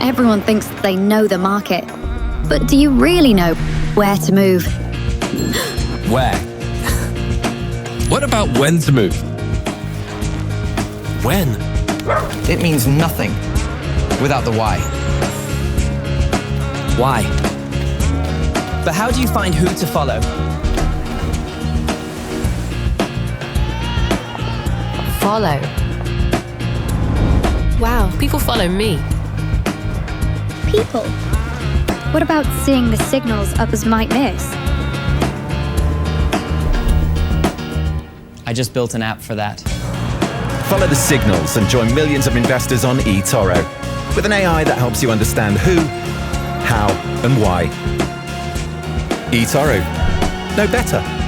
Everyone thinks they know the market. But do you really know where to move? Where? What about when to move? When? It means nothing without the why. Why? But how do you find who to follow? Follow. Wow, people follow me. People. What about seeing the signals others might miss? I just built an app for that. Follow the signals and join millions of investors on etoro with an AI that helps you understand who, how, and why. etoro. Know better.